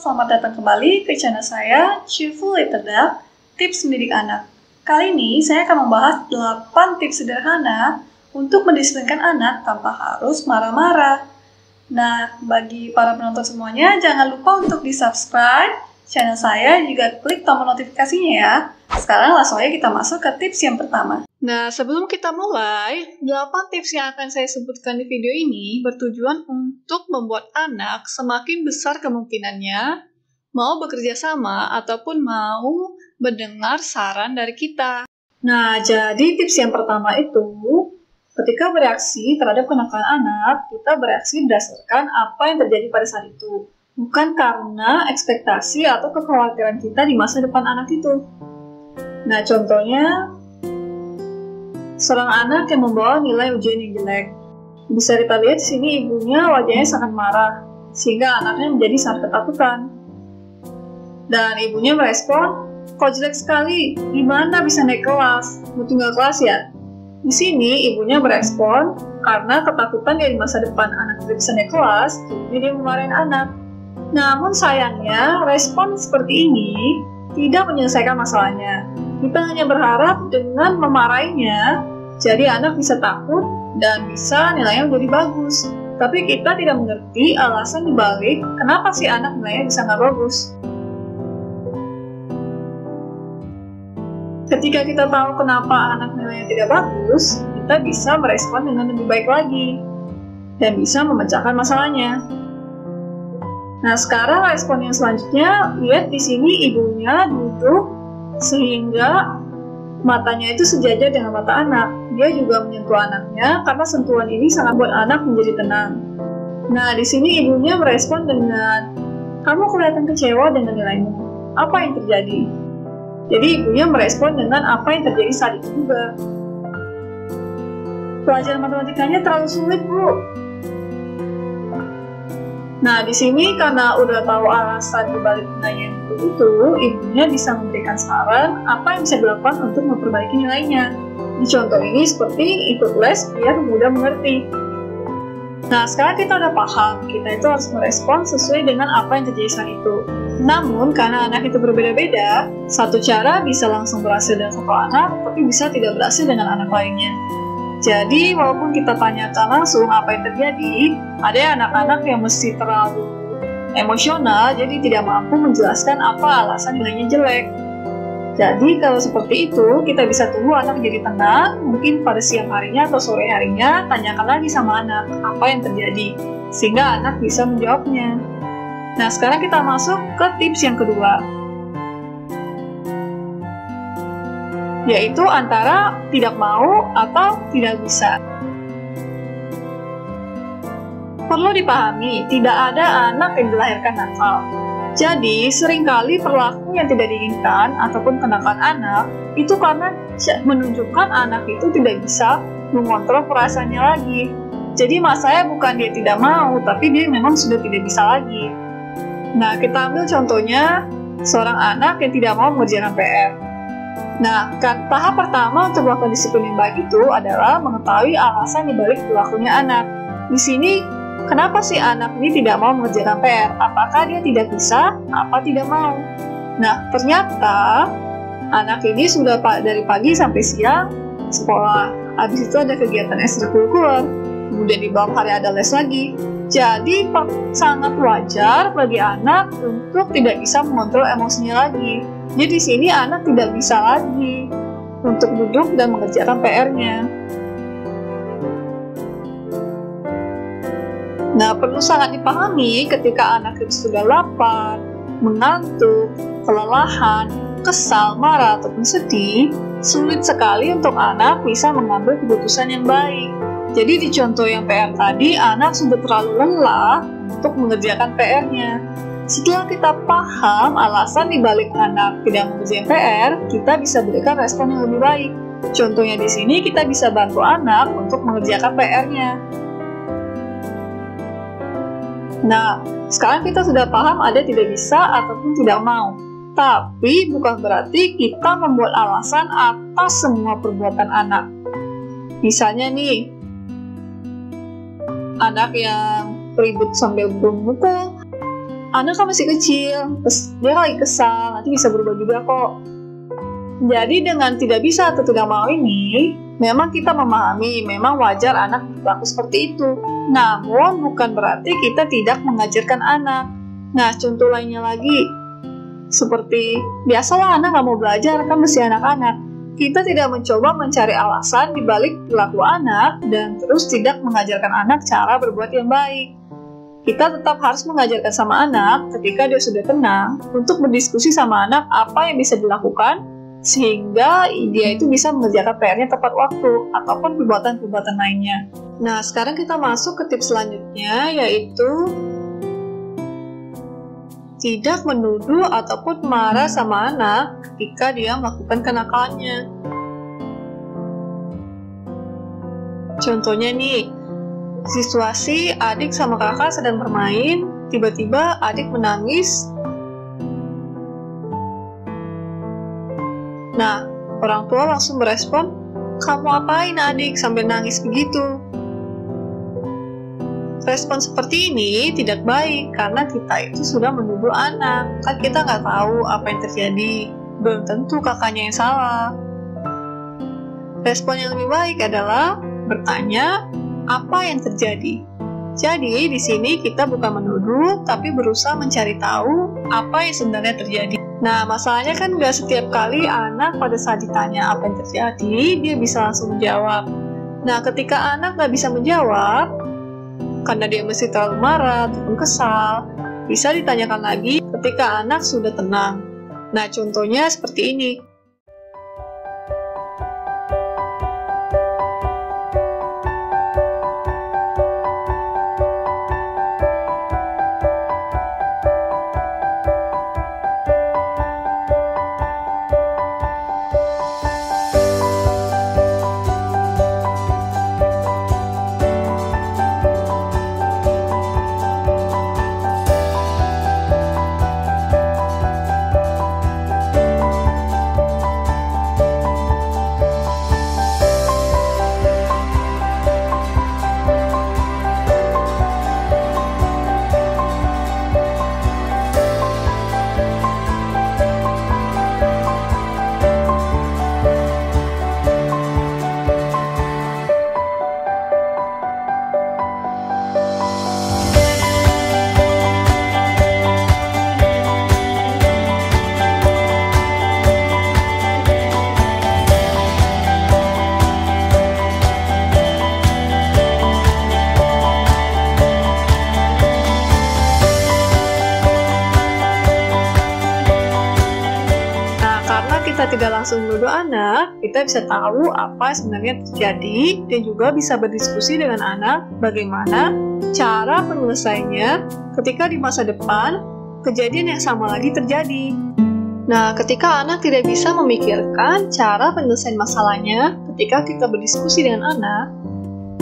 selamat datang kembali ke channel saya, Cheerful Little Duck, Tips Mendidik Anak. Kali ini saya akan membahas 8 tips sederhana untuk mendisiplinkan anak tanpa harus marah-marah. Nah, bagi para penonton semuanya, jangan lupa untuk di-subscribe channel saya, juga klik tombol notifikasinya ya. Sekarang langsung aja kita masuk ke tips yang pertama. Nah, sebelum kita mulai, 8 tips yang akan saya sebutkan di video ini bertujuan untuk membuat anak semakin besar kemungkinannya mau bekerja sama ataupun mau mendengar saran dari kita. Nah, jadi tips yang pertama itu, ketika bereaksi terhadap kenakalan anak, kita bereaksi berdasarkan apa yang terjadi pada saat itu, bukan karena ekspektasi atau kekhawatiran kita di masa depan anak itu. Nah, contohnya, seorang anak yang membawa nilai ujian yang jelek. Bisa kita lihat di sini ibunya wajahnya sangat marah, sehingga anaknya menjadi sangat ketakutan. Dan ibunya merespon, "Kok jelek sekali? Gimana bisa naik kelas? Mau tinggal kelas ya?" Di sini ibunya merespon, karena ketakutan dari masa depan anak tidak bisa naik kelas, jadi dia memarahin anak. Namun sayangnya, respon seperti ini tidak menyelesaikan masalahnya. Kita hanya berharap dengan memarahinya, jadi anak bisa takut dan bisa nilainya menjadi bagus. Tapi kita tidak mengerti alasan dibalik kenapa si anak nilainya bisa nggak bagus. Ketika kita tahu kenapa anak nilainya tidak bagus, kita bisa merespon dengan lebih baik lagi dan bisa memecahkan masalahnya. Nah, sekarang respon yang selanjutnya, lihat di sini ibunya duduk sehingga matanya itu sejajar dengan mata anak. Dia juga menyentuh anaknya karena sentuhan ini sangat membuat anak menjadi tenang. Nah, di sini ibunya merespon dengan, "Kamu kelihatan kecewa dengan nilaimu. Apa yang terjadi?" Jadi ibunya merespon dengan apa yang terjadi saat itu juga. "Pelajaran matematikanya terlalu sulit, Bu." Nah, di sini karena udah tahu alasan dibalik nilainya itu, ibunya bisa memberikan saran apa yang bisa dilakukan untuk memperbaiki nilainya. Di contoh ini seperti ikut les biar mudah mengerti. Nah, sekarang kita udah paham, kita itu harus merespon sesuai dengan apa yang terjadi saat itu. Namun, karena anak itu berbeda-beda, satu cara bisa langsung berhasil dengan satu anak, tapi bisa tidak berhasil dengan anak lainnya. Jadi, walaupun kita tanyakan langsung apa yang terjadi, ada anak-anak yang mesti terlalu emosional, jadi tidak mampu menjelaskan apa alasan nilainya jelek. Jadi, kalau seperti itu, kita bisa tunggu anak jadi tenang, mungkin pada siang harinya atau sore harinya, tanyakan lagi sama anak apa yang terjadi, sehingga anak bisa menjawabnya. Nah, sekarang kita masuk ke tips yang kedua, yaitu antara tidak mau atau tidak bisa. Perlu dipahami, tidak ada anak yang dilahirkan nakal. Jadi, seringkali perilaku yang tidak diinginkan ataupun kenakalan anak itu karena menunjukkan anak itu tidak bisa mengontrol perasaannya lagi. Jadi, masalahnya bukan dia tidak mau, tapi dia memang sudah tidak bisa lagi. Nah, kita ambil contohnya seorang anak yang tidak mau mengerjakan PR. Nah, tahap pertama untuk melakukan disiplin yang baik itu adalah mengetahui alasan dibalik perilakunya anak. Di sini, kenapa sih anak ini tidak mau mengerjakan PR? Apakah dia tidak bisa? Apa tidak mau? Nah, ternyata anak ini sudah dari pagi sampai siang sekolah. Habis itu ada kegiatan ekstrakurikuler. Kemudian di bawah hari ada les lagi. Jadi, sangat wajar bagi anak untuk tidak bisa mengontrol emosinya lagi. Jadi di sini anak tidak bisa lagi untuk duduk dan mengerjakan PR-nya. Nah, perlu sangat dipahami ketika anak itu sudah lapar, mengantuk, kelelahan, kesal, marah, ataupun sedih, sulit sekali untuk anak bisa mengambil keputusan yang baik. Jadi di contoh yang PR tadi, anak sudah terlalu lelah untuk mengerjakan PR-nya. Setelah kita paham alasan dibalik anak tidak mengerjakan PR, kita bisa berikan respon yang lebih baik. Contohnya di sini kita bisa bantu anak untuk mengerjakan PR-nya. Nah, sekarang kita sudah paham ada tidak bisa ataupun tidak mau. Tapi bukan berarti kita membuat alasan atas semua perbuatan anak. Misalnya nih, anak yang ribut sambil memukul, anak kan masih kecil, terus dia lagi kesal, nanti bisa berubah juga kok. Jadi dengan tidak bisa atau tidak mau ini, memang kita memahami, memang wajar anak berlaku seperti itu. Namun bukan berarti kita tidak mengajarkan anak. Nah, contoh lainnya lagi, seperti biasalah anak nggak mau belajar, kan masih anak-anak. Kita tidak mencoba mencari alasan di balik perilaku anak dan terus tidak mengajarkan anak cara berbuat yang baik. Kita tetap harus mengajarkan sama anak ketika dia sudah tenang untuk berdiskusi sama anak apa yang bisa dilakukan sehingga dia itu bisa mengerjakan PR-nya tepat waktu ataupun perbuatan-perbuatan lainnya. Nah, sekarang kita masuk ke tips selanjutnya, yaitu tidak menuduh ataupun marah sama anak ketika dia melakukan kenakalannya. Contohnya nih, situasi adik sama kakak sedang bermain, tiba-tiba adik menangis. Nah, orang tua langsung merespon, "Kamu apain adik sambil nangis begitu?" Respon seperti ini tidak baik karena kita itu sudah menuduh anak. Kan kita nggak tahu apa yang terjadi, belum tentu kakaknya yang salah. Respon yang lebih baik adalah bertanya, apa yang terjadi? Jadi, di sini kita bukan menuduh, tapi berusaha mencari tahu apa yang sebenarnya terjadi. Nah, masalahnya kan nggak setiap kali anak pada saat ditanya apa yang terjadi, dia bisa langsung menjawab. Nah, ketika anak nggak bisa menjawab, karena dia masih terlalu marah ataupun kesal, bisa ditanyakan lagi ketika anak sudah tenang. Nah, contohnya seperti ini. Kita tidak langsung menuduh anak, kita bisa tahu apa sebenarnya terjadi dan juga bisa berdiskusi dengan anak bagaimana cara penyelesaiannya ketika di masa depan kejadian yang sama lagi terjadi. Nah, ketika anak tidak bisa memikirkan cara penyelesaian masalahnya, ketika kita berdiskusi dengan anak,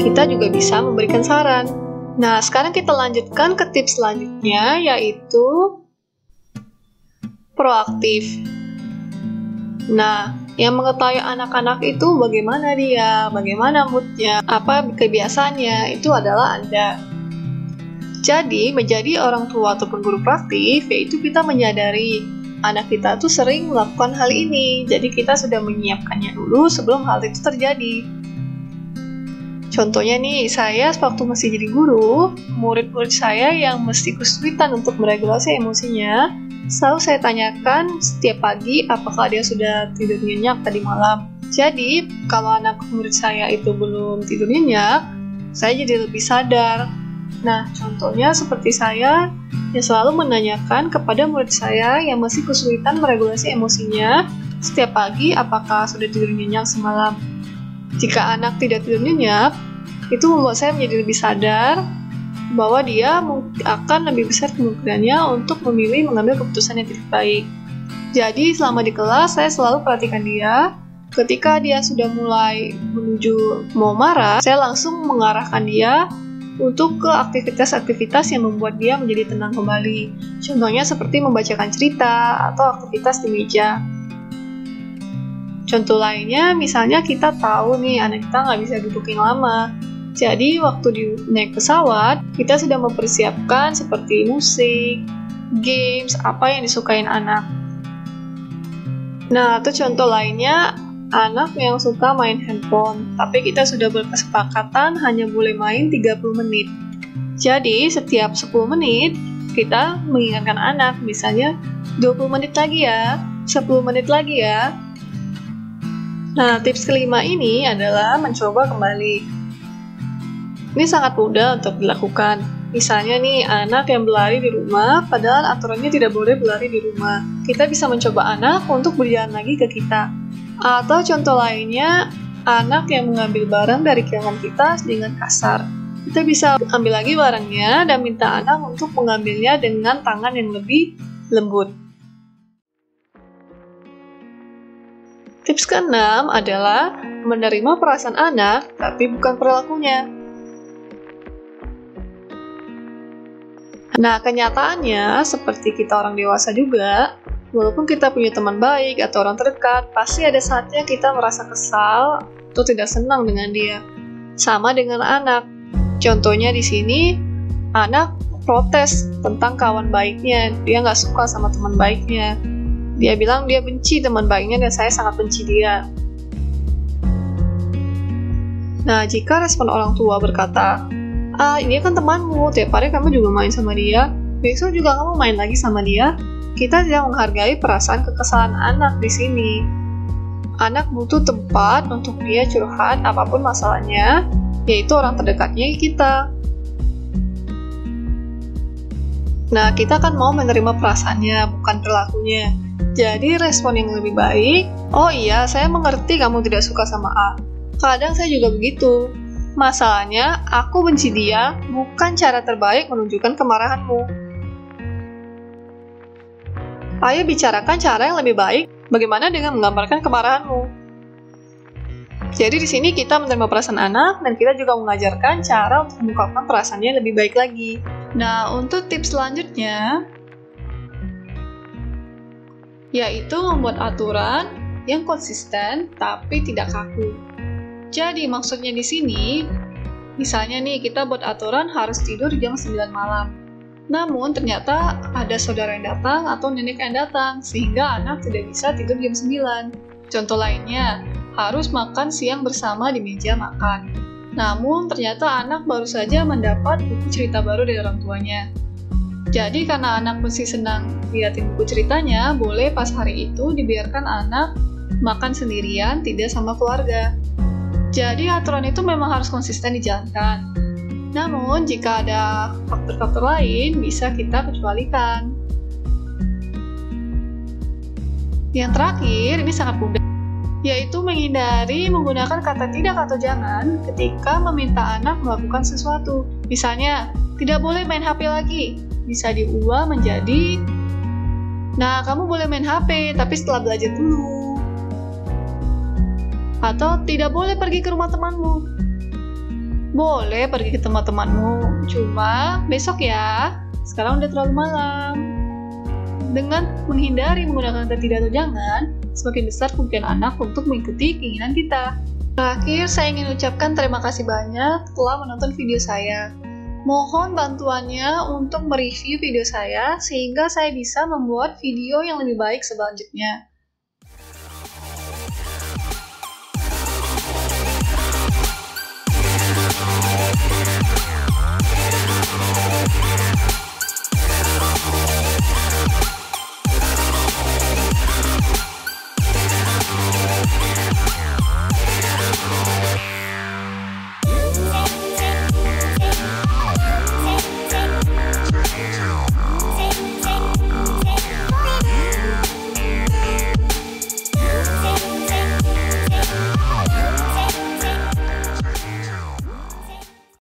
kita juga bisa memberikan saran. Nah, sekarang kita lanjutkan ke tips selanjutnya, yaitu proaktif. Nah, yang mengetahui anak-anak itu bagaimana dia, bagaimana moodnya, apa kebiasaannya, itu adalah Anda. Jadi, menjadi orang tua ataupun guru praktif, yaitu kita menyadari anak kita tuh sering melakukan hal ini, jadi kita sudah menyiapkannya dulu sebelum hal itu terjadi. Contohnya nih, saya waktu masih jadi guru, murid-murid saya yang mesti kesulitan untuk meregulasi emosinya, selalu saya tanyakan setiap pagi apakah dia sudah tidur nyenyak tadi malam. Jadi, kalau anak murid saya itu belum tidur nyenyak, saya jadi lebih sadar. Nah, contohnya seperti saya yang selalu menanyakan kepada murid saya yang masih kesulitan meregulasi emosinya setiap pagi apakah sudah tidur nyenyak semalam. Jika anak tidak tidur nyenyak, itu membuat saya menjadi lebih sadar bahwa dia akan lebih besar kemungkinannya untuk memilih mengambil keputusan yang tidak baik. Jadi selama di kelas saya selalu perhatikan dia. Ketika dia sudah mulai menuju mau marah, saya langsung mengarahkan dia untuk ke aktivitas-aktivitas yang membuat dia menjadi tenang kembali. Contohnya seperti membacakan cerita atau aktivitas di meja. Contoh lainnya, misalnya kita tahu nih anak kita nggak bisa duduk yang lama. Jadi waktu naik pesawat, kita sudah mempersiapkan seperti musik, games, apa yang disukain anak. Nah, atau contoh lainnya, anak yang suka main handphone, tapi kita sudah berkesepakatan hanya boleh main 30 menit. Jadi, setiap 10 menit, kita mengingatkan anak, misalnya 20 menit lagi ya, 10 menit lagi ya. Nah, tips kelima ini adalah mencoba kembali. Ini sangat mudah untuk dilakukan. Misalnya nih, anak yang berlari di rumah, padahal aturannya tidak boleh berlari di rumah. Kita bisa mencoba anak untuk berjalan lagi ke kita. Atau contoh lainnya, anak yang mengambil barang dari genggaman kita dengan kasar. Kita bisa ambil lagi barangnya dan minta anak untuk mengambilnya dengan tangan yang lebih lembut. Tips keenam adalah menerima perasaan anak, tapi bukan perilakunya. Nah, kenyataannya seperti kita orang dewasa juga, walaupun kita punya teman baik atau orang terdekat, pasti ada saatnya kita merasa kesal atau tidak senang dengan dia. Sama dengan anak. Contohnya di sini, anak protes tentang kawan baiknya. Dia nggak suka sama teman baiknya. Dia bilang dia benci teman baiknya dan saya sangat benci dia. Nah, jika respon orang tua berkata, dia kan temanmu, tiap hari kamu juga main sama dia, besok juga kamu main lagi sama dia. Kita tidak menghargai perasaan kekesalan anak di sini. Anak butuh tempat untuk dia curhat apapun masalahnya, yaitu orang terdekatnya kita. Nah, kita kan mau menerima perasaannya, bukan perilakunya. Jadi respon yang lebih baik, oh iya, saya mengerti kamu tidak suka sama A. Kadang saya juga begitu. Masalahnya, aku benci dia, bukan cara terbaik menunjukkan kemarahanmu. Ayo bicarakan cara yang lebih baik, bagaimana dengan menggambarkan kemarahanmu. Jadi di sini kita menerima perasaan anak, dan kita juga mengajarkan cara untuk mengungkapkan perasaannya lebih baik lagi. Nah, untuk tips selanjutnya, yaitu membuat aturan yang konsisten, tapi tidak kaku. Jadi maksudnya di sini, misalnya nih kita buat aturan harus tidur jam 9 malam. Namun ternyata ada saudara yang datang atau nenek yang datang, sehingga anak tidak bisa tidur jam 9. Contoh lainnya, harus makan siang bersama di meja makan. Namun ternyata anak baru saja mendapat buku cerita baru dari orang tuanya. Jadi karena anak masih senang liatin buku ceritanya, boleh pas hari itu dibiarkan anak makan sendirian, tidak sama keluarga. Jadi aturan itu memang harus konsisten dijalankan. Namun jika ada faktor-faktor lain, bisa kita kecualikan. Yang terakhir, ini sangat mudah, yaitu menghindari menggunakan kata tidak atau jangan ketika meminta anak melakukan sesuatu. Misalnya, tidak boleh main HP lagi. Bisa diubah menjadi, nah kamu boleh main HP, tapi setelah belajar dulu. Atau tidak boleh pergi ke rumah temanmu. Boleh pergi ke tempat temanmu, cuma besok ya, sekarang udah terlalu malam. Dengan menghindari menggunakan kata tidak atau jangan, semakin besar kemungkinan anak untuk mengikuti keinginan kita. Terakhir, saya ingin ucapkan terima kasih banyak telah menonton video saya. Mohon bantuannya untuk mereview video saya, sehingga saya bisa membuat video yang lebih baik selanjutnya.